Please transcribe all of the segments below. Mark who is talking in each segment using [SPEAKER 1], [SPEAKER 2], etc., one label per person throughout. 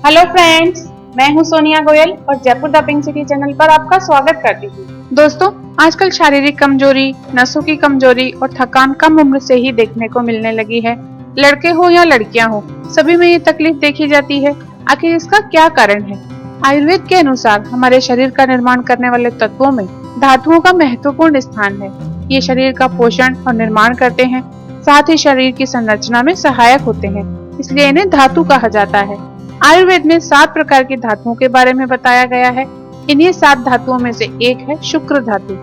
[SPEAKER 1] Hello friends, मैं हूं सोनिया गोयल और Jaipur the pink city channel पर आपका स्वागत करती हूं। दोस्तों, आजकल शारीरिक कमजोरी, नसों की कमजोरी और थकान कम उम्र से ही देखने को मिलने लगी है। लड़के हो या लड़कियां हो, सभी में ये तकलीफ देखी जाती है। आखिर इसका क्या कारण है? आयुर्वेद के अनुसार हमारे शरीर का निर्माण करने वाले तत्वों में धातुओं का महत्वपूर्ण स्थान है। ये शरीर का पोषण और निर्माण करते हैं, साथ ही शरीर की संरचना में सहायक होते हैं, इसलिए इन्हें धातु कहा जाता है। आयुर्वेद में 7 प्रकार की धातुओं के बारे में बताया गया है। इन्हीं 7 धातुओं में से एक है शुक्र धातु।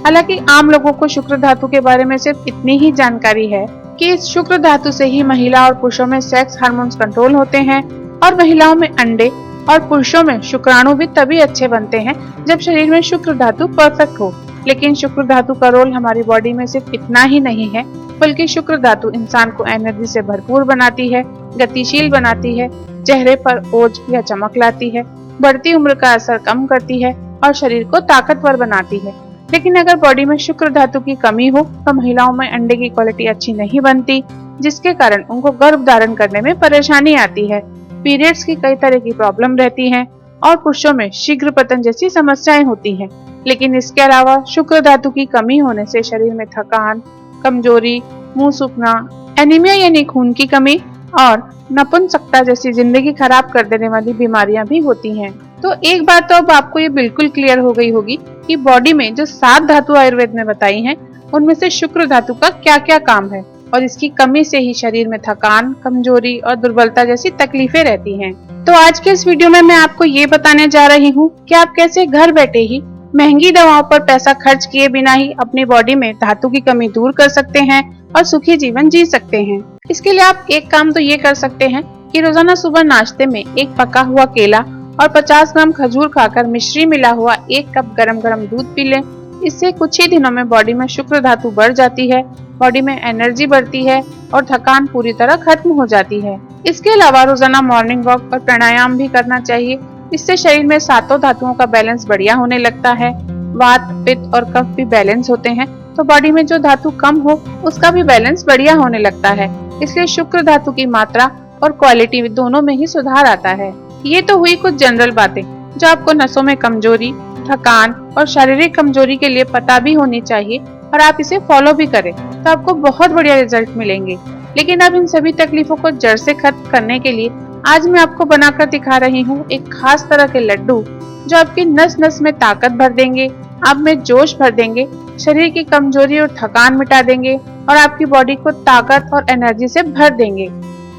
[SPEAKER 1] हालांकि आम लोगों को शुक्र धातु के बारे में सिर्फ इतनी ही जानकारी है कि इस शुक्र धातु से ही महिला और पुरुषों में सेक्स हार्मोन्स कंट्रोल होते हैं और महिलाओं में अंडे और पुरुषों में शुक्राणु भी तभी अच्छे बनते हैं जब शरीर में शुक्र धातु परफेक्ट हो। लेकिन शुक्र धातु का रोल हमारी बॉडी में सिर्फ इतना ही नहीं है, बल्कि शुक्र धातु इंसान को एनर्जी से भरपूर बनाती है, गतिशील बनाती है, चेहरे पर ओज या चमक लाती है, बढ़ती उम्र का असर कम करती है और शरीर को ताकतवर बनाती है। लेकिन अगर बॉडी में शुक्र धातु की कमी हो तो महिलाओं में अंडे की क्वालिटी अच्छी नहीं बनती, जिसके कारण उनको गर्भ धारण करने में परेशानी आती है, पीरियड्स की कई तरह की प्रॉब्लम रहती है और पुरुषों में शीघ्र पतन जैसी समस्याएं होती हैं। लेकिन इसके अलावा शुक्र धातु की कमी होने से शरीर में थकान, कमजोरी, मुंह सूखना, एनीमिया यानी खून की कमी और नपुंसकता जैसी जिंदगी खराब कर देने वाली बीमारियां भी होती हैं। तो एक बात तो अब आपको ये बिल्कुल क्लियर हो गई होगी कि बॉडी में जो 7 धातु आयुर्वेद में बताई हैं, उनमें से शुक्र धातु का क्या क्या काम है और इसकी कमी से ही शरीर में थकान, कमजोरी और दुर्बलता जैसी तकलीफें रहती हैं। तो आज के इस वीडियो में मैं आपको ये बताने जा रही हूँ कि आप कैसे घर बैठे ही महंगी दवाओं पर पैसा खर्च किए बिना ही अपनी बॉडी में धातु की कमी दूर कर सकते हैं और सुखी जीवन जी सकते हैं। इसके लिए आप एक काम तो ये कर सकते हैं कि रोजाना सुबह नाश्ते में एक पका हुआ केला और 50 ग्राम खजूर खाकर मिश्री मिला हुआ 1 कप गरम गरम दूध पी लें। इससे कुछ ही दिनों में बॉडी में शुक्र धातु बढ़ जाती है, बॉडी में एनर्जी बढ़ती है और थकान पूरी तरह खत्म हो जाती है। इसके अलावा रोजाना मॉर्निंग वॉक और प्राणायाम भी करना चाहिए। इससे शरीर में 7 धातुओं का बैलेंस बढ़िया होने लगता है। वात, पित्त और कफ भी बैलेंस होते हैं, तो बॉडी में जो धातु कम हो उसका भी बैलेंस बढ़िया होने लगता है। इसलिए शुक्र धातु की मात्रा और क्वालिटी दोनों में ही सुधार आता है। ये तो हुई कुछ जनरल बातें जो आपको नसों में कमजोरी, थकान और शारीरिक कमजोरी के लिए पता भी होनी चाहिए और आप इसे फॉलो भी करें तो आपको बहुत बढ़िया रिजल्ट मिलेंगे। लेकिन अब इन सभी तकलीफों को जड़ से खत्म करने के लिए आज मैं आपको बनाकर दिखा रही हूँ एक खास तरह के लड्डू जो आपकी नस नस में ताकत भर देंगे, आप में जोश भर देंगे, शरीर की कमजोरी और थकान मिटा देंगे और आपकी बॉडी को ताकत और एनर्जी से भर देंगे।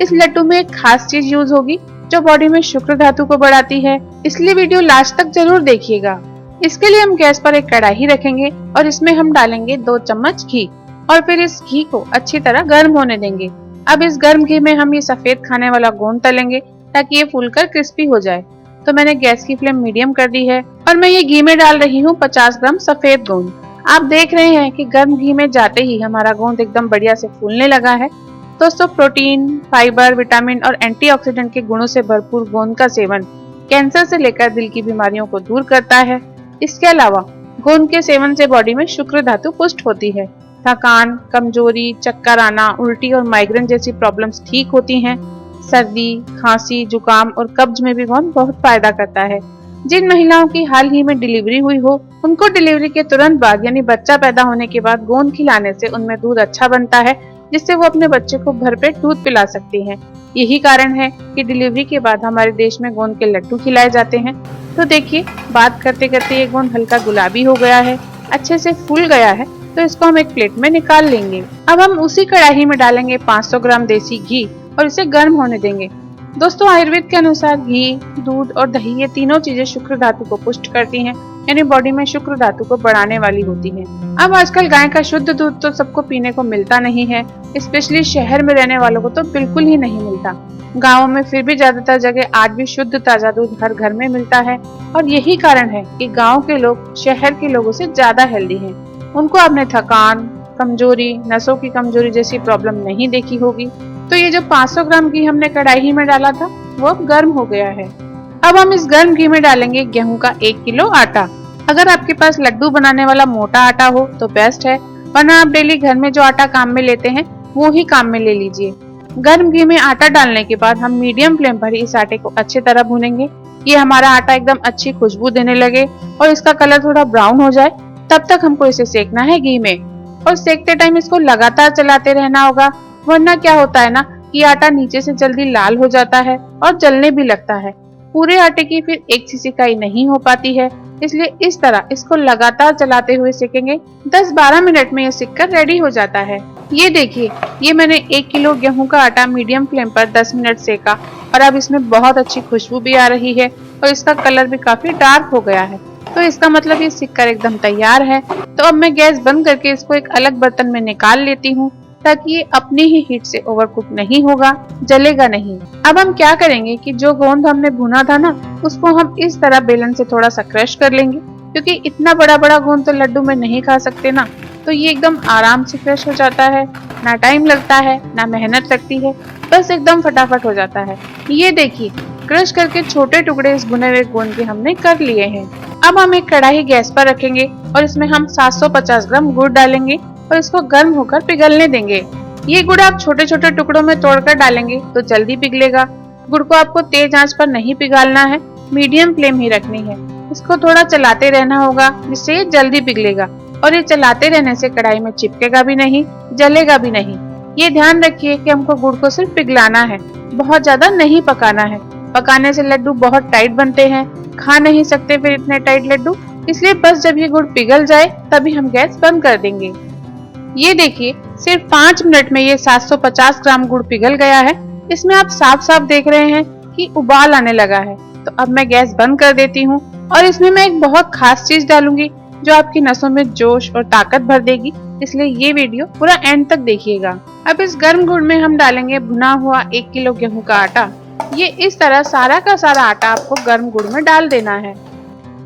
[SPEAKER 1] इस लड्डू में एक खास चीज यूज होगी जो बॉडी में शुक्र धातु को बढ़ाती है, इसलिए वीडियो लास्ट तक जरूर देखिएगा। इसके लिए हम गैस पर एक कढ़ाई रखेंगे और इसमें हम डालेंगे 2 चम्मच घी और फिर इस घी को अच्छी तरह गर्म होने देंगे। अब इस गर्म घी में हम ये सफेद खाने वाला गोंद तलेंगे ताकि ये फूलकर क्रिस्पी हो जाए। तो मैंने गैस की फ्लेम मीडियम कर दी है और मैं ये घी में डाल रही हूँ 50 ग्राम सफेद गोंद। आप देख रहे हैं कि गर्म घी में जाते ही हमारा गोंद एकदम बढ़िया से फूलने लगा है। दोस्तों, प्रोटीन, फाइबर, विटामिन और एंटीऑक्सीडेंट के गुणों से भरपूर गोंद का सेवन कैंसर से लेकर दिल की बीमारियों को दूर करता है। इसके अलावा गोंद के सेवन से बॉडी में शुक्र धातु पुष्ट होती है। थकान, कमजोरी, चक्कर आना, उल्टी और माइग्रेन जैसी प्रॉब्लम्स ठीक होती हैं। सर्दी, खांसी, जुकाम और कब्ज में भी गोंद बहुत फायदा करता है। जिन महिलाओं की हाल ही में डिलीवरी हुई हो, उनको डिलीवरी के तुरंत बाद यानी बच्चा पैदा होने के बाद गोंद खिलाने से उनमें दूध अच्छा बनता है, जिससे वो अपने बच्चे को भरपेट दूध पिला सकती हैं। यही कारण है कि डिलीवरी के बाद हमारे देश में गोंद के लड्डू खिलाए जाते हैं। तो देखिए, बात करते करते ये गोंद हल्का गुलाबी हो गया है, अच्छे से फूल गया है, तो इसको हम एक प्लेट में निकाल लेंगे। अब हम उसी कढ़ाई में डालेंगे 500 ग्राम देसी घी और इसे गर्म होने देंगे। दोस्तों, आयुर्वेद के अनुसार घी, दूध और दही ये तीनों चीजें शुक्र धातु को पुष्ट करती हैं, यानी बॉडी में शुक्र धातु को बढ़ाने वाली होती हैं। अब आजकल गाय का शुद्ध दूध तो सबको पीने को मिलता नहीं है, स्पेशली शहर में रहने वालों को तो बिल्कुल ही नहीं मिलता। गाँवों में फिर भी ज्यादातर जगह आज भी शुद्ध ताजा दूध हर घर में मिलता है और यही कारण है कि गाँव के लोग शहर के लोगों से ज्यादा हेल्दी हैं। उनको आपने थकान, कमजोरी, नसों की कमजोरी जैसी प्रॉब्लम नहीं देखी होगी। तो ये जो 500 ग्राम घी हमने कढ़ाई में डाला था वो अब गर्म हो गया है। अब हम इस गर्म घी में डालेंगे गेहूं का 1 किलो आटा। अगर आपके पास लड्डू बनाने वाला मोटा आटा हो तो बेस्ट है, वरना आप डेली घर में जो आटा काम में लेते हैं वो ही काम में ले लीजिए। गर्म घी में आटा डालने के बाद हम मीडियम फ्लेम पर इस आटे को अच्छी तरह भूनेंगे। ये हमारा आटा एकदम अच्छी खुशबू देने लगे और इसका कलर थोड़ा ब्राउन हो जाए, तब तक हमको इसे सेकना है घी में। और सेकते टाइम इसको लगातार चलाते रहना होगा, वरना क्या होता है ना कि आटा नीचे से जल्दी लाल हो जाता है और जलने भी लगता है। पूरे आटे की फिर एक सी सिकाई नहीं हो पाती है, इसलिए इस तरह इसको लगातार चलाते हुए सेकेंगे। 10-12 मिनट में ये सिककर रेडी हो जाता है। ये देखिए, ये मैंने 1 किलो गेहूं का आटा मीडियम फ्लेम पर 10 मिनट सेका और अब इसमें बहुत अच्छी खुशबू भी आ रही है और इसका कलर भी काफी डार्क हो गया है। तो इसका मतलब ये सिककर एकदम तैयार है। तो अब मैं गैस बंद करके इसको एक अलग बर्तन में निकाल लेती हूँ, ताकि ये अपनी ही हीट से ओवरकुक नहीं होगा, जलेगा नहीं। अब हम क्या करेंगे कि जो गोंद हमने भुना था ना, उसको हम इस तरह बेलन से थोड़ा सा क्रश कर लेंगे, क्योंकि इतना बड़ा बड़ा गोंद तो लड्डू में नहीं खा सकते ना, तो ये एकदम आराम से क्रश हो जाता है। ना टाइम लगता है, ना मेहनत लगती है, बस एकदम फटाफट हो जाता है। ये देखिए, क्रश करके छोटे टुकड़े इस भुने हुए गोंद के हमने कर लिए हैं। अब हम एक कढ़ाई गैस पर रखेंगे और इसमें हम 750 ग्राम गुड़ डालेंगे और इसको गर्म होकर पिघलने देंगे। ये गुड़ आप छोटे छोटे टुकड़ों में तोड़कर डालेंगे तो जल्दी पिघलेगा। गुड़ को आपको तेज आंच पर नहीं पिघालना है, मीडियम फ्लेम ही रखनी है। इसको थोड़ा चलाते रहना होगा, जिससे ये जल्दी पिघलेगा और ये चलाते रहने से कढ़ाई में चिपकेगा भी नहीं, जलेगा भी नहीं। ये ध्यान रखिए कि हमको गुड़ को सिर्फ पिघलाना है, बहुत ज्यादा नहीं पकाना है। पकाने से लड्डू बहुत टाइट बनते हैं, खा नहीं सकते फिर इतने टाइट लड्डू, इसलिए बस जब ये गुड़ पिघल जाए तभी हम गैस बंद कर देंगे। ये देखिए, सिर्फ 5 मिनट में ये 750 ग्राम गुड़ पिघल गया है। इसमें आप साफ साफ देख रहे हैं कि उबाल आने लगा है। तो अब मैं गैस बंद कर देती हूँ और इसमें मैं एक बहुत खास चीज डालूंगी जो आपकी नसों में जोश और ताकत भर देगी, इसलिए ये वीडियो पूरा एंड तक देखिएगा। अब इस गर्म गुड़ में हम डालेंगे भुना हुआ 1 किलो गेहूं का आटा। ये इस तरह सारा का सारा आटा आपको गर्म गुड़ में डाल देना है।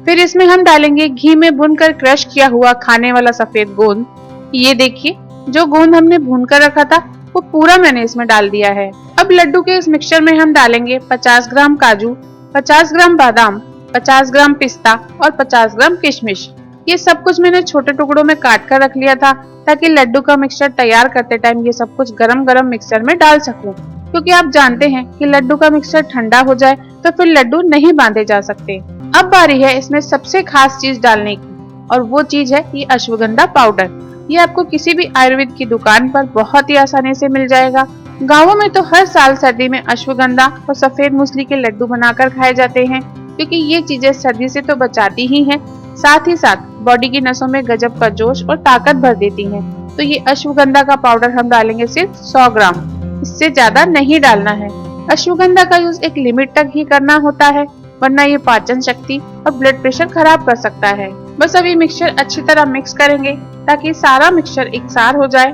[SPEAKER 1] फिर इसमें हम डालेंगे घी में भुनकर क्रश किया हुआ खाने वाला सफेद गोंद। ये देखिए, जो गोंद हमने भून कर रखा था वो पूरा मैंने इसमें डाल दिया है। अब लड्डू के इस मिक्सचर में हम डालेंगे 50 ग्राम काजू, 50 ग्राम बादाम, 50 ग्राम पिस्ता और 50 ग्राम किशमिश। ये सब कुछ मैंने छोटे टुकड़ों में काट कर रख लिया था, ताकि लड्डू का मिक्सचर तैयार करते टाइम ये सब कुछ गरम गरम मिक्सचर में डाल सकूं। क्योंकि आप जानते हैं कि लड्डू का मिक्सचर ठंडा हो जाए तो फिर लड्डू नहीं बांधे जा सकते। अब बारी है इसमें सबसे खास चीज डालने की, और वो चीज है ये अश्वगंधा पाउडर। ये आपको किसी भी आयुर्वेद की दुकान पर बहुत ही आसानी से मिल जाएगा। गाँवों में तो हर साल सर्दी में अश्वगंधा और सफेद मूसली के लड्डू बनाकर खाए जाते हैं, क्योंकि ये चीजें सर्दी से तो बचाती ही हैं, साथ ही साथ बॉडी की नसों में गजब का जोश और ताकत भर देती हैं। तो ये अश्वगंधा का पाउडर हम डालेंगे सिर्फ 100 ग्राम, इससे ज्यादा नहीं डालना है। अश्वगंधा का यूज एक लिमिट तक ही करना होता है, वरना ये पाचन शक्ति और ब्लड प्रेशर खराब कर सकता है। बस अभी मिक्सचर अच्छी तरह मिक्स करेंगे ताकि सारा मिक्सचर एकसार हो जाए।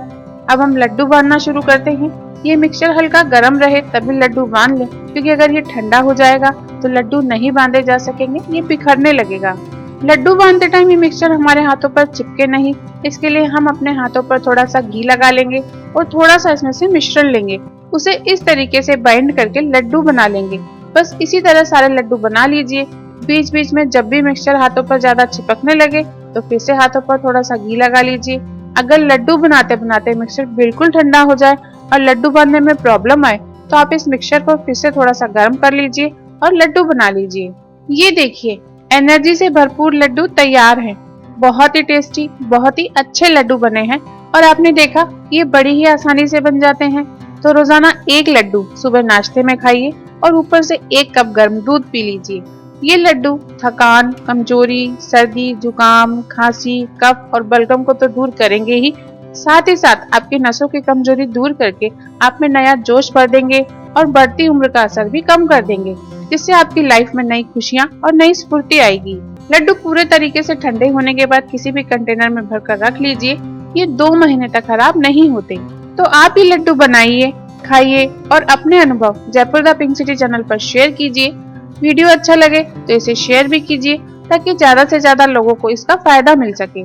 [SPEAKER 1] अब हम लड्डू बांधना शुरू करते हैं। ये मिक्सचर हल्का गर्म रहे तभी लड्डू बांध लें, क्योंकि अगर ये ठंडा हो जाएगा तो लड्डू नहीं बांधे जा सकेंगे, ये बिखरने लगेगा। लड्डू बांधते टाइम ये मिक्सचर हमारे हाथों पर चिपके नहीं, इसके लिए हम अपने हाथों पर थोड़ा सा घी लगा लेंगे और थोड़ा सा इसमें से मिश्रण लेंगे, उसे इस तरीके से बाइंड करके लड्डू बना लेंगे। बस इसी तरह सारे लड्डू बना लीजिए। बीच बीच में जब भी मिक्सचर हाथों पर ज्यादा चिपकने लगे तो फिर से हाथों पर थोड़ा सा घी लगा लीजिए। अगर लड्डू बनाते बनाते मिक्सचर बिल्कुल ठंडा हो जाए और लड्डू बनने में प्रॉब्लम आए तो आप इस मिक्सचर को फिर से थोड़ा सा गर्म कर लीजिए और लड्डू बना लीजिए। ये देखिए, एनर्जी से भरपूर लड्डू तैयार हैं। बहुत ही टेस्टी, बहुत ही अच्छे लड्डू बने हैं और आपने देखा ये बड़ी ही आसानी से बन जाते हैं। तो रोजाना 1 लड्डू सुबह नाश्ते में खाइए और ऊपर से 1 कप गर्म दूध पी लीजिए। ये लड्डू थकान, कमजोरी, सर्दी, जुकाम, खांसी, कफ और बलगम को तो दूर करेंगे ही, साथ ही साथ आपकी नसों की कमजोरी दूर करके आप में नया जोश भर देंगे और बढ़ती उम्र का असर भी कम कर देंगे, जिससे आपकी लाइफ में नई खुशियां और नई स्फूर्ति आएगी। लड्डू पूरे तरीके से ठंडे होने के बाद किसी भी कंटेनर में भरकर रख लीजिए। ये 2 महीने तक खराब नहीं होते। तो आप ही लड्डू बनाइए, खाइए और अपने अनुभव Jaipur the pink city channel पर शेयर कीजिए। वीडियो अच्छा लगे तो इसे शेयर भी कीजिए, ताकि ज्यादा से ज्यादा लोगों को इसका फायदा मिल सके।